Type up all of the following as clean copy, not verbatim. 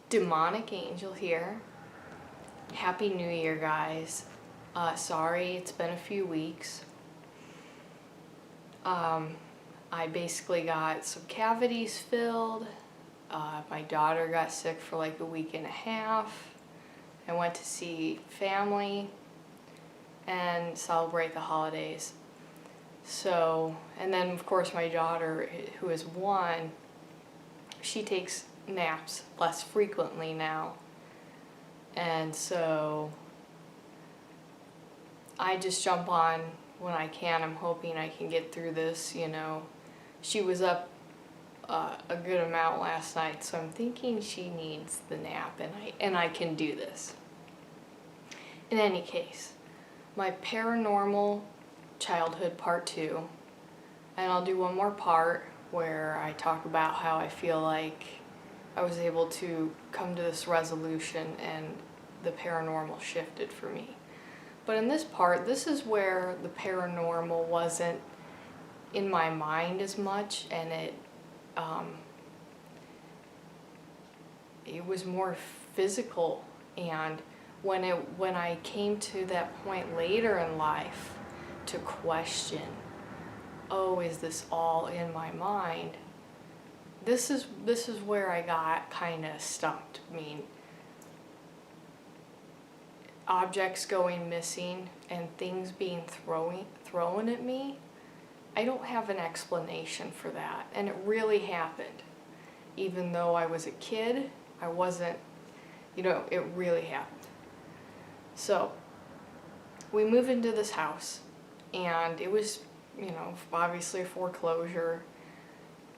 Demonic Angel here. Happy New Year, guys. Sorry, it's been a few weeks. I basically got some cavities filled. My daughter got sick for like a week and a half. I went to see family and celebrate the holidays. So, and then of course my daughter, who is 1, she takes naps less frequently now. And so I just jump on when I can. I'm hoping I can get through this, you know. She was up a good amount last night, so I'm thinking she needs the nap, and I can do this. In any case, my paranormal childhood part 2, and I'll do one more part where I talk about how I feel like I was able to come to this resolution and the paranormal shifted for me. But in this part, this is where the paranormal wasn't in my mind as much, and it was more physical. And when I came to that point later in life to question, oh, is this all in my mind? This is where I got kind of stumped. I mean, objects going missing and things being thrown at me. I don't have an explanation for that, and it really happened. Even though I was a kid, I wasn't, you know, it really happened. So we moved into this house, and it was, you know, obviously a foreclosure,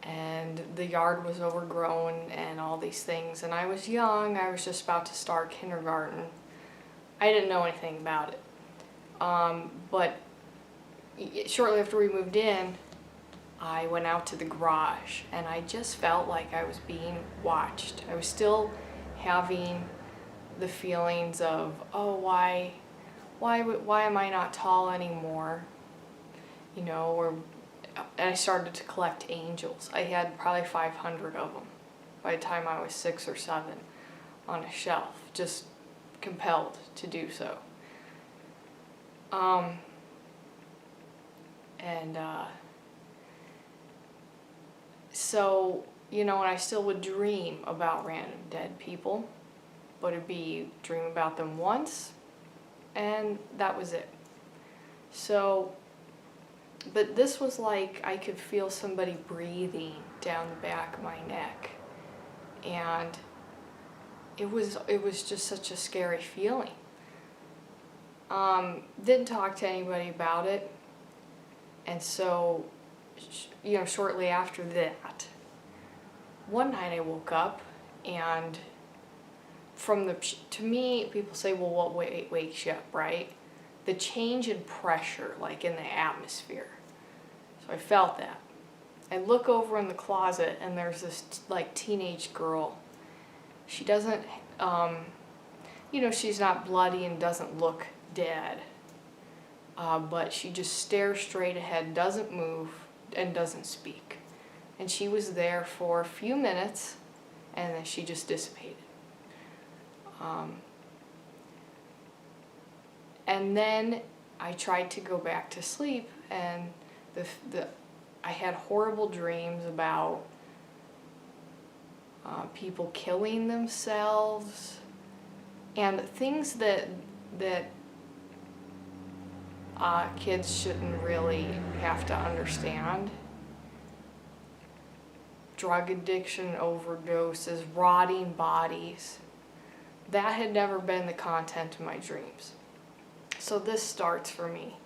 and the yard was overgrown and all these things, and I was young. I was just about to start kindergarten. I didn't know anything about it. But shortly after we moved in, I went out to the garage, and I just felt like I was being watched. I was still having the feelings of, oh, why am I not tall anymore? You know, and I started to collect angels. I had probably 500 of them by the time I was 6 or 7 on a shelf, just compelled to do so. So, you know, and I still would dream about random dead people, but it'd be dream about them once, and that was it. So, but this was like I could feel somebody breathing down the back of my neck, and it was just such a scary feeling. Didn't talk to anybody about it, and so, you know, shortly after that, one night I woke up, and to me, people say, well, what wakes you up, right? The change in pressure, like in the atmosphere. So I felt that. I look over in the closet, and there's this like teenage girl. She doesn't, you know, she's not bloody and doesn't look dead, but she just stares straight ahead, doesn't move, and doesn't speak. And she was there for a few minutes, and then she just dissipated. And then I tried to go back to sleep, and I had horrible dreams about people killing themselves, and things that kids shouldn't really have to understand. Drug addiction, overdoses, rotting bodies. That had never been the content of my dreams. So this starts for me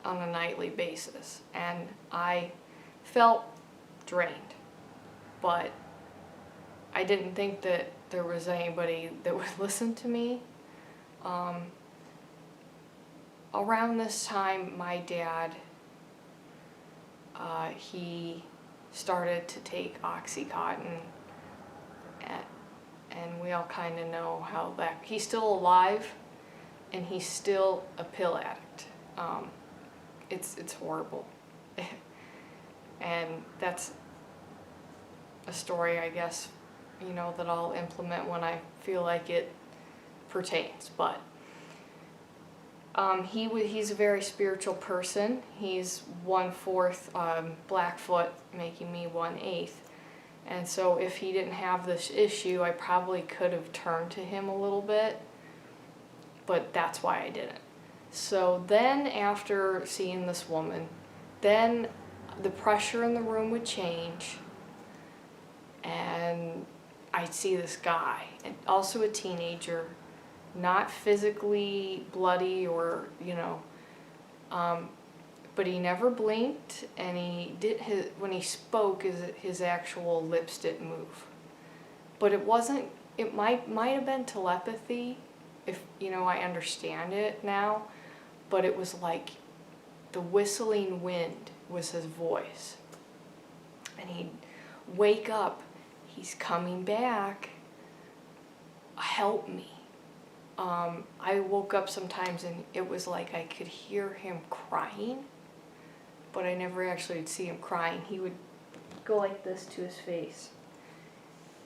on a nightly basis, and I felt drained, but I didn't think that there was anybody that would listen to me. Around this time, my dad, he started to take Oxycontin, and we all kind of know how that, he's still alive, and he's still a pill addict. It's horrible. And that's a story, I guess, that I'll implement when I feel like it pertains. But he's a very spiritual person. He's 1/4 Blackfoot, making me 1/8. And so if he didn't have this issue, I probably could have turned to him a little bit, but that's why I didn't. So then after seeing this woman, then the pressure in the room would change, and I'd see this guy, and also a teenager, not physically bloody or, but he never blinked, and when he spoke, his actual lips didn't move. But it might have been telepathy, if, I understand it now, but it was like the whistling wind was his voice. And he'd wake up, he's coming back, help me. I woke up sometimes and it was like I could hear him crying, but I never actually would see him crying. He would go like this to his face.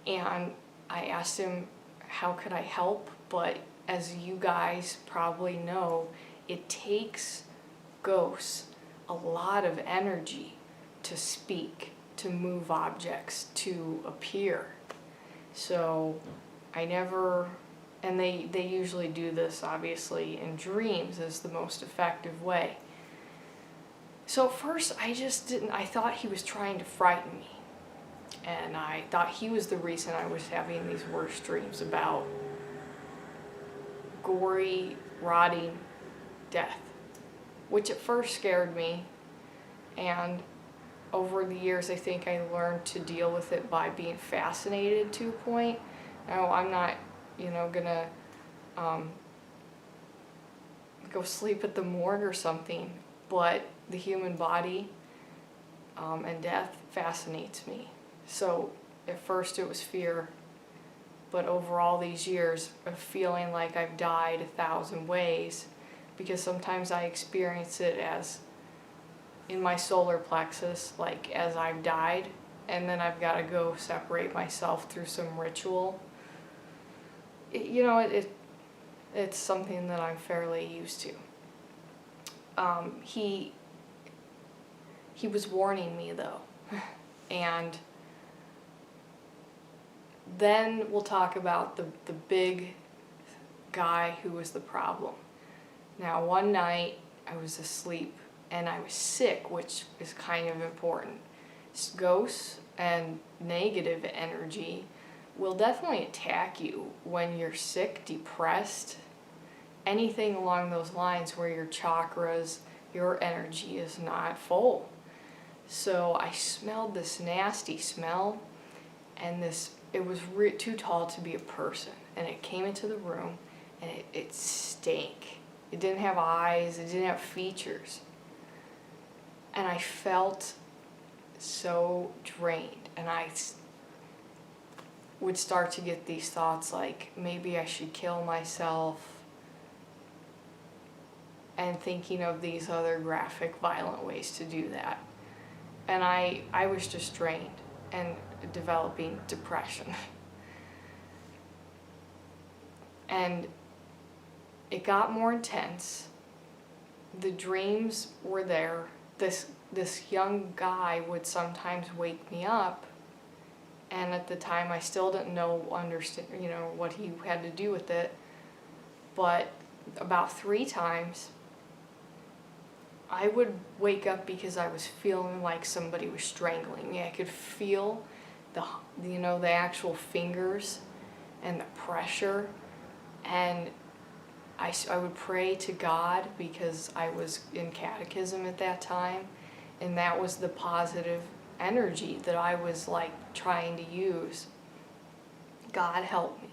And I asked him, how could I help? But as you guys probably know, it takes ghosts a lot of energy to speak, to move objects, to appear. So and they usually do this obviously in dreams is the most effective way. So at first I thought he was trying to frighten me. And I thought he was the reason I was having these worse dreams about gory, rotting death, which at first scared me. And over the years, I think I learned to deal with it by being fascinated to a point. Now, I'm not, gonna go sleep at the morgue or something, but the human body and death fascinates me. So at first it was fear, but over all these years of feeling like I've died 1,000 ways, because sometimes I experience it as in my solar plexus, like as I've died, and then I've got to go separate myself through some ritual. It's something that I'm fairly used to. He was warning me though, and then we'll talk about the big guy who was the problem. Now, one night I was asleep and I was sick, which is kind of important. Ghosts and negative energy will definitely attack you when you're sick, depressed, anything along those lines where your chakras, your energy is not full. So I smelled this nasty smell, and it was too tall to be a person, and it came into the room and it stank. It didn't have eyes, it didn't have features. And I felt so drained, and I would start to get these thoughts like, maybe I should kill myself, and thinking of these other graphic, violent ways to do that. And I was just drained and developing depression. And it got more intense. The dreams were there. This young guy would sometimes wake me up, and at the time I still didn't understand what he had to do with it. But about 3 times I would wake up because I was feeling like somebody was strangling me. I could feel the actual fingers and the pressure, and I would pray to God because I was in catechism at that time, and that was the positive energy that I was like trying to use. God help me,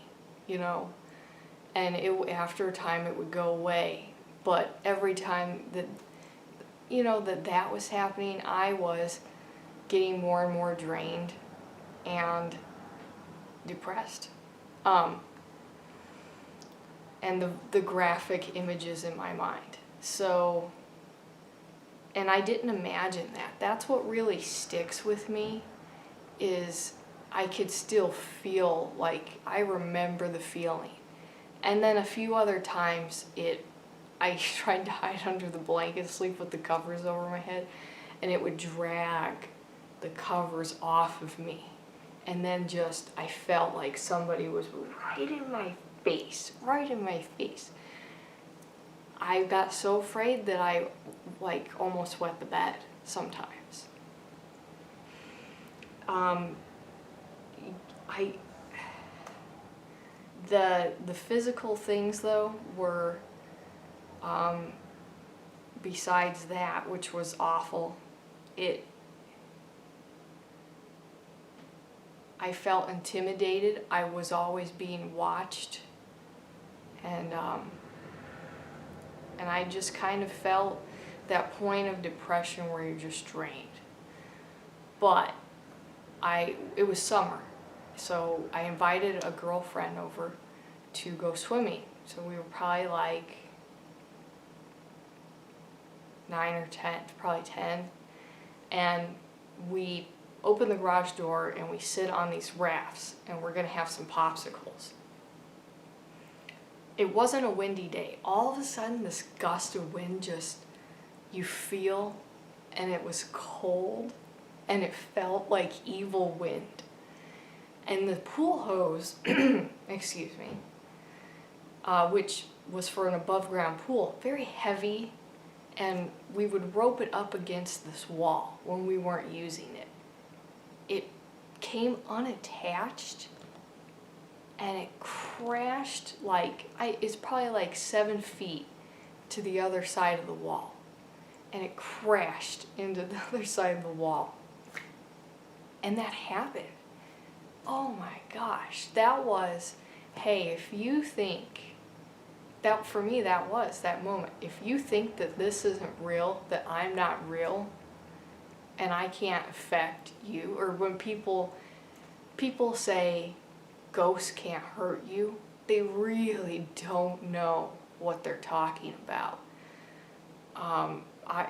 and after a time it would go away. But every time that that was happening, I was getting more and more drained and depressed. And the graphic images in my mind. So, and I didn't imagine that. That's what really sticks with me, is I could still feel, like, I remember the feeling. And then a few other times I tried to hide under the blanket, sleep with the covers over my head, and it would drag the covers off of me. And then I felt like somebody was right in my face, right in my face. I got so afraid that I, like, almost wet the bed sometimes. The physical things, though, were, besides that, which was awful, I felt intimidated. I was always being watched, and I just kind of felt that point of depression where you're just drained. But it was summer, so I invited a girlfriend over to go swimming. So we were probably like 9 or 10, probably 10, and we open the garage door and we sit on these rafts, and we're gonna have some popsicles. It wasn't a windy day. All of a sudden, this gust of wind you feel, and it was cold, and it felt like evil wind. And the pool hose, excuse me, which was for an above ground pool, very heavy, and we would rope it up against this wall when we weren't using it. It came unattached, and it crashed it's probably like 7 feet to the other side of the wall. And it crashed into the other side of the wall. And that happened. Oh my gosh, that was, hey, if you think, that for me that was that moment. If you think that this isn't real, that I'm not real, and I can't affect you, or when people say ghosts can't hurt you, they really don't know what they're talking about.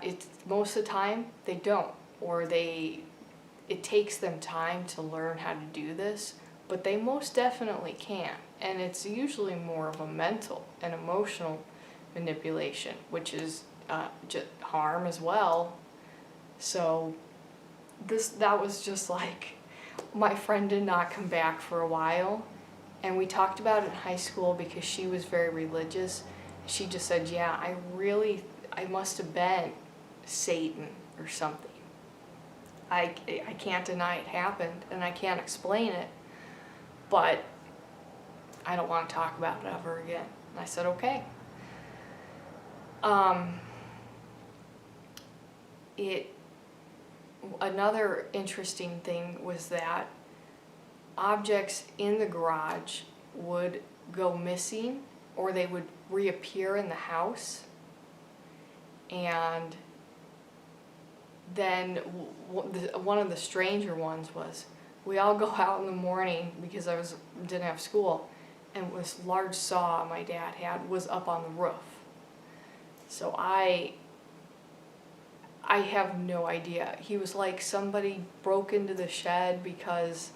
It's most of the time they don't, or it takes them time to learn how to do this, but they most definitely can. And it's usually more of a mental and emotional manipulation, which is just harm as well. So that was just like, my friend did not come back for a while, and we talked about it in high school because she was very religious. She just said, yeah, I must have been Satan or something. I can't deny it happened, and I can't explain it, but I don't want to talk about it ever again. And I said, okay. Another interesting thing was that objects in the garage would go missing, or they would reappear in the house. And then one of the stranger ones was, we all go out in the morning because didn't have school, and this large saw my dad had was up on the roof. So I have no idea. He was like, somebody broke into the shed because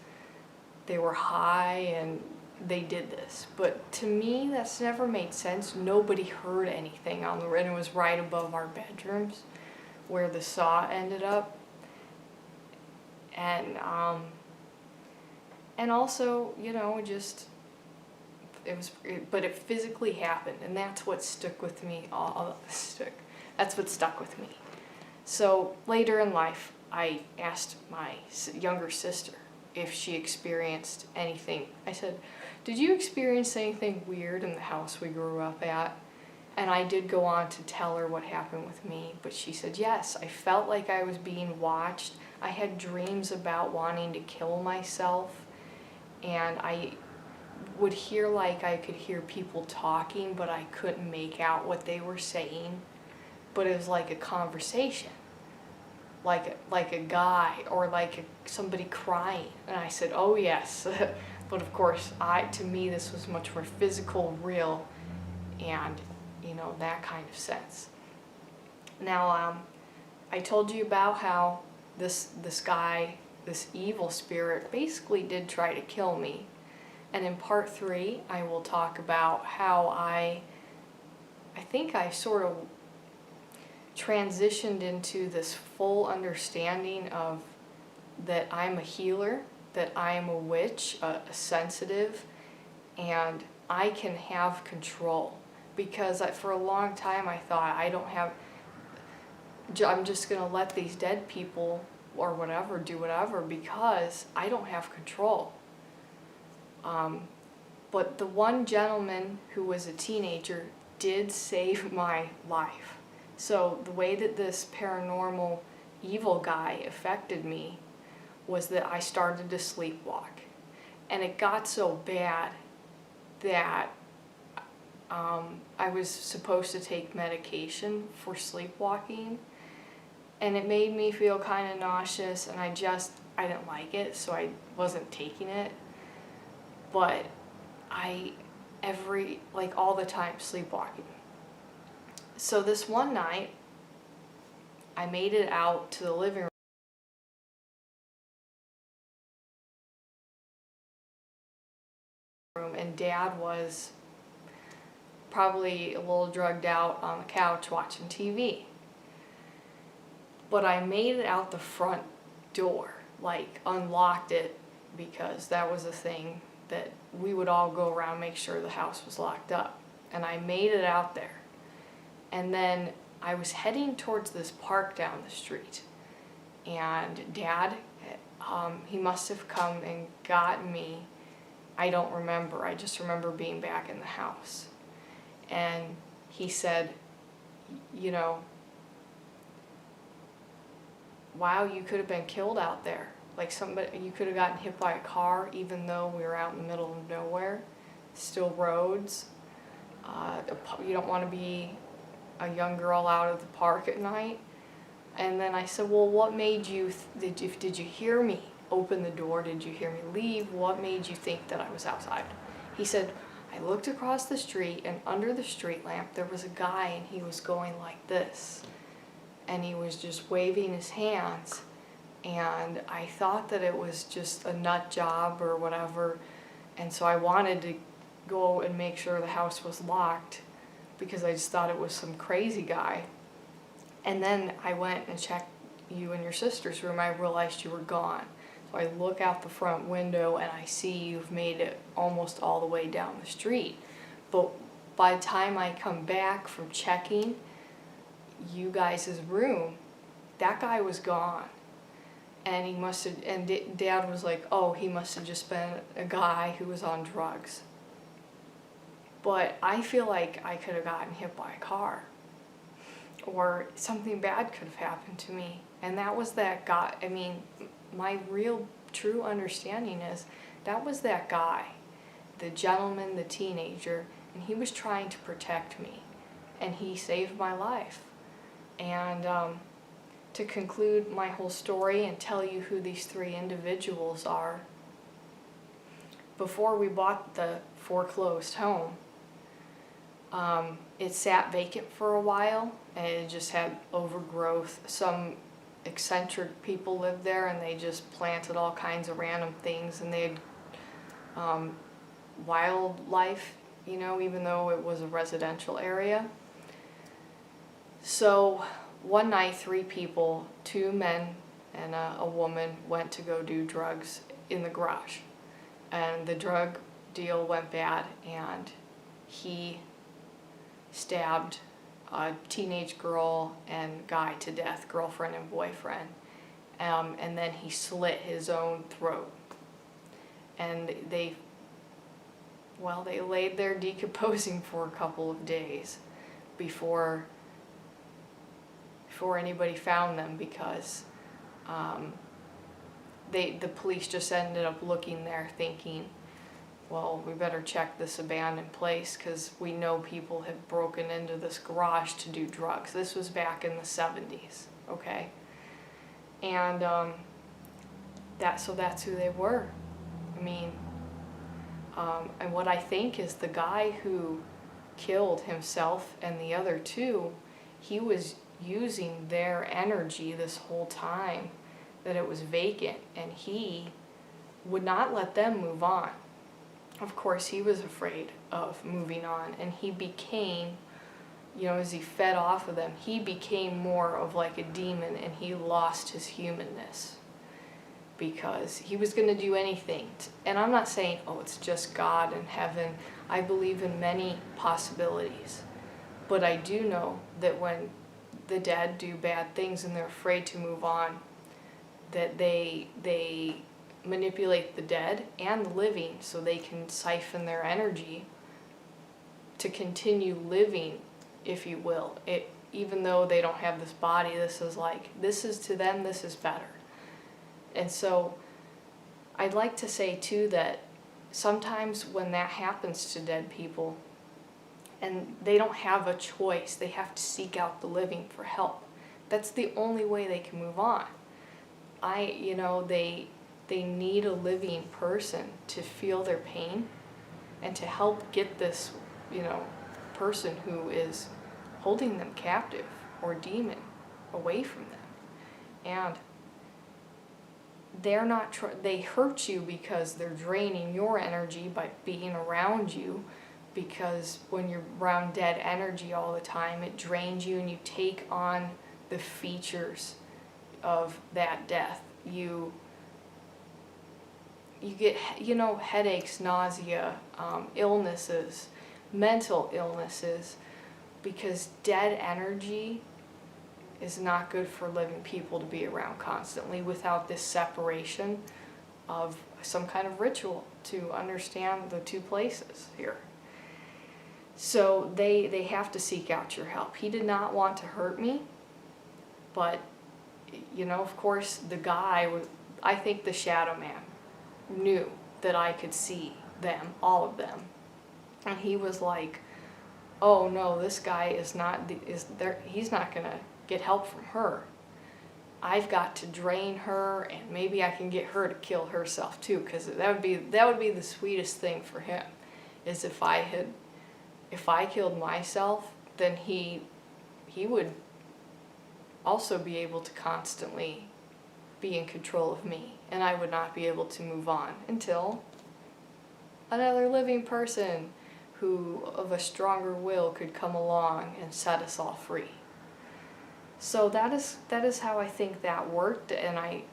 they were high and they did this. But to me, that's never made sense. Nobody heard anything and it was right above our bedrooms where the saw ended up. And also, but it physically happened, and that's what stuck with me. That's what stuck with me. So later in life, I asked my younger sister if she experienced anything. I said, did you experience anything weird in the house we grew up at? And I did go on to tell her what happened with me, but she said, yes, I felt like I was being watched. I had dreams about wanting to kill myself, and I would hear I could hear people talking, but I couldn't make out what they were saying. But it was like a conversation, like a guy, or somebody crying. And I said, oh yes. But of course, to me this was much more physical, real, and that kind of sense. Now, I told you about how this guy this evil spirit basically did try to kill me. And in part 3, I will talk about how I think I sort of transitioned into this full understanding of that I'm a healer, that I am a witch, a sensitive, and I can have control. Because for a long time I thought I'm just going to let these dead people or whatever do whatever because I don't have control. But the one gentleman who was a teenager did save my life. So the way that this paranormal evil guy affected me was that I started to sleepwalk. And it got so bad that I was supposed to take medication for sleepwalking, and it made me feel kind of nauseous, and I didn't like it, so I wasn't taking it. But all the time sleepwalking. So this one night, I made it out to the living room, and Dad was probably a little drugged out on the couch watching TV. But I made it out the front door, unlocked it, because that was a thing that we would all go around and make sure the house was locked up. And I made it out there. And then I was heading towards this park down the street. And Dad, he must have come and gotten me. I don't remember. I just remember being back in the house. And he said, wow, you could have been killed out there. You could have gotten hit by a car, even though we were out in the middle of nowhere. Still roads. You don't want to be a young girl out of the park at night. And then I said, well, what made you, did you hear me open the door? Did you hear me leave? What made you think that I was outside? He said, I looked across the street, and under the street lamp there was a guy, and he was going like this. And he was just waving his hands. And I thought that it was just a nut job or whatever. And so I wanted to go and make sure the house was locked because I just thought it was some crazy guy. And then I went and checked you in your sister's room. I realized you were gone. So I look out the front window and I see you've made it almost all the way down the street. But by the time I come back from checking you guys' room, that guy was gone. And Dad was like, oh, he must have just been a guy who was on drugs. But I feel like I could have gotten hit by a car. Or something bad could have happened to me. And that was that guy. My real true understanding is that was that guy. The gentleman, the teenager, and he was trying to protect me. And he saved my life. And to conclude my whole story and tell you who these 3 individuals are, before we bought the foreclosed home, it sat vacant for a while, and it just had overgrowth. Some eccentric people lived there, and they just planted all kinds of random things, and they had wildlife, even though it was a residential area. So one night, 3 people, 2 men and a woman, went to go do drugs in the garage. And the drug deal went bad, and he stabbed a teenage girl and guy to death, girlfriend and boyfriend. And then he slit his own throat. And they laid there decomposing for a couple of days before anybody found them, because the police just ended up looking there thinking, well, we better check this abandoned place because we know people have broken into this garage to do drugs. This was back in the 70s, okay? And that's who they were. And what I think is the guy who killed himself and the other 2, he was using their energy this whole time that it was vacant, and he would not let them move on. Of course, he was afraid of moving on, and he became, as he fed off of them, he became more of like a demon, and he lost his humanness because he was going to do anything. And I'm not saying, oh, it's just God and heaven. I believe in many possibilities. But I do know that when the dead do bad things and they're afraid to move on, that they manipulate the dead and the living so they can siphon their energy to continue living, if you will. Even though they don't have this body, this is to them, this is better. And so I'd like to say too that sometimes when that happens to dead people and they don't have a choice, they have to seek out the living for help. That's the only way they can move on. They need a living person to feel their pain and to help get this, person who is holding them captive or demon away from them. And they're not they hurt you because they're draining your energy by being around you, because when you're around dead energy all the time, it drains you and you take on the features of that death. You get, headaches, nausea, illnesses, mental illnesses, because dead energy is not good for living people to be around constantly without this separation of some kind of ritual to understand the two places here. So they have to seek out your help. He did not want to hurt me, but, of course, the guy, I think the shadow man, knew that I could see them, all of them. And he was like, oh no, this guy he's not going to get help from her. I've got to drain her, and maybe I can get her to kill herself too, because that would be the sweetest thing for him, is if I killed myself, then he would also be able to constantly be in control of me, and I would not be able to move on until another living person who of a stronger will could come along and set us all free. So that is how I think that worked, and I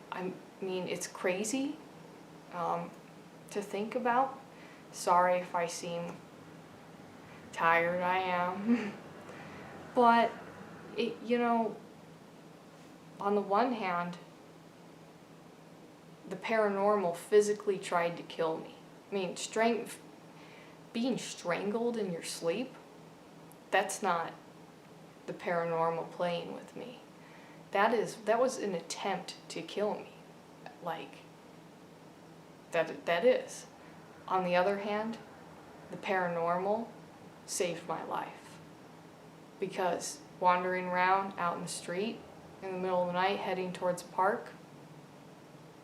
mean, it's crazy to think about. Sorry if I seem tired, I am. But on the one hand, the paranormal physically tried to kill me. I mean, being strangled in your sleep, that's not the paranormal playing with me. That was an attempt to kill me. Like, that is. On the other hand, the paranormal saved my life. Because wandering around out in the street in the middle of the night heading towards a park,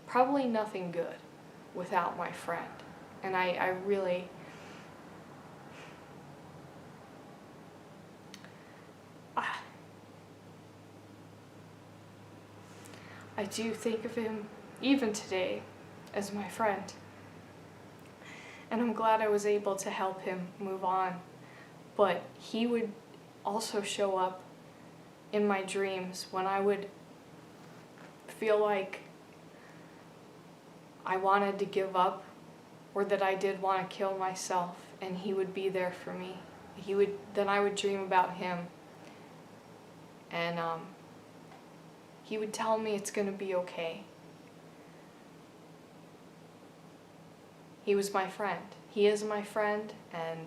probably nothing good without my friend. And I really, I do think of him, even today, as my friend. And I'm glad I was able to help him move on. But he would also show up in my dreams when I would feel like I wanted to give up, or that I did want to kill myself, and he would be there for me. Then I would dream about him, and he would tell me it's going to be okay. He was my friend. He is my friend, and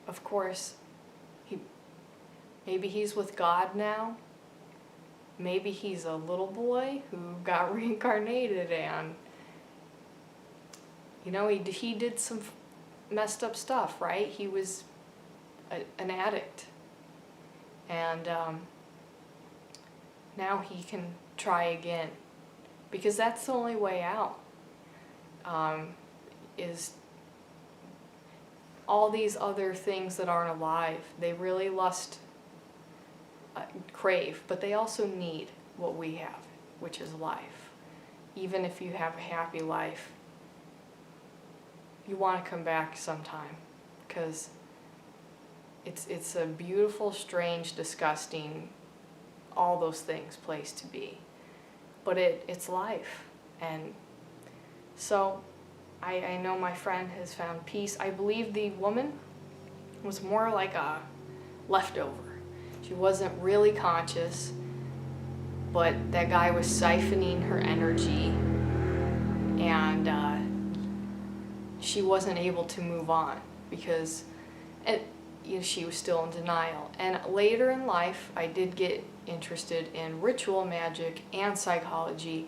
of course, maybe he's with God now. Maybe he's a little boy who got reincarnated, and he did some messed up stuff, right? He was an addict, and now he can try again, because that's the only way out. Is all these other things that aren't alive, they really crave, but they also need what we have, which is life. even if you have a happy life, you want to come back sometime, because it's a beautiful, strange, disgusting, all those things place to be. But it's life. And so I know my friend has found peace. I believe the woman was more like a leftover. She wasn't really conscious, but that guy was siphoning her energy, and she wasn't able to move on because she was still in denial. And later in life, I did get interested in ritual magic and psychology,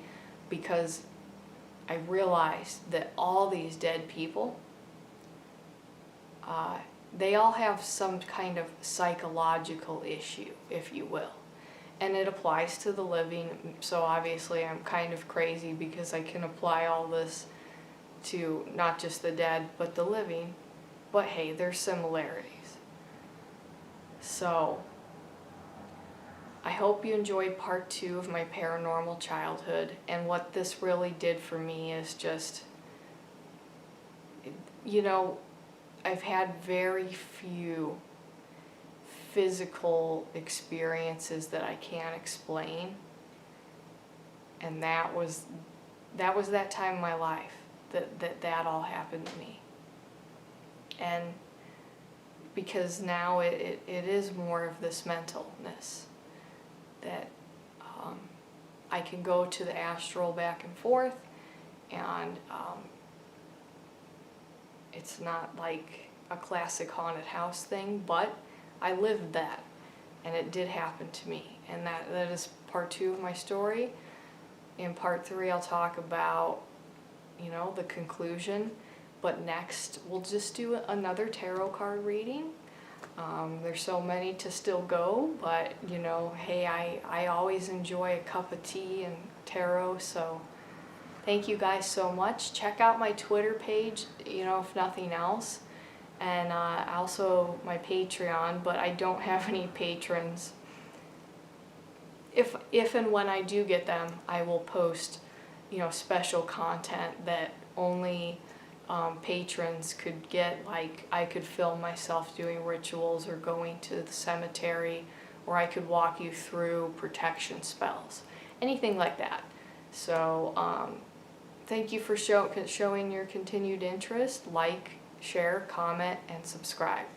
because I realized that all these dead people, they all have some kind of psychological issue, if you will. And it applies to the living, so obviously I'm kind of crazy because I can apply all this to not just the dead, but the living. But hey, there's similarities. So, I hope you enjoyed part 2 of my paranormal childhood, and what this really did for me is just, I've had very few physical experiences that I can't explain, and that was that time in my life that all happened to me. And because now it is more of this mentalness, that I can go to the astral back and forth, and it's not like a classic haunted house thing, but I lived that, and it did happen to me. And that is part 2 of my story. In part 3, I'll talk about, the conclusion. But next, we'll just do another tarot card reading. There's so many to still go, but, hey, I always enjoy a cup of tea and tarot, so thank you guys so much. Check out my Twitter page, if nothing else. And also my Patreon, but I don't have any patrons. If and when I do get them, I will post, special content that only patrons could get. Like, I could film myself doing rituals or going to the cemetery, or I could walk you through protection spells, anything like that. So thank you for showing your continued interest. Like, share, comment, and subscribe.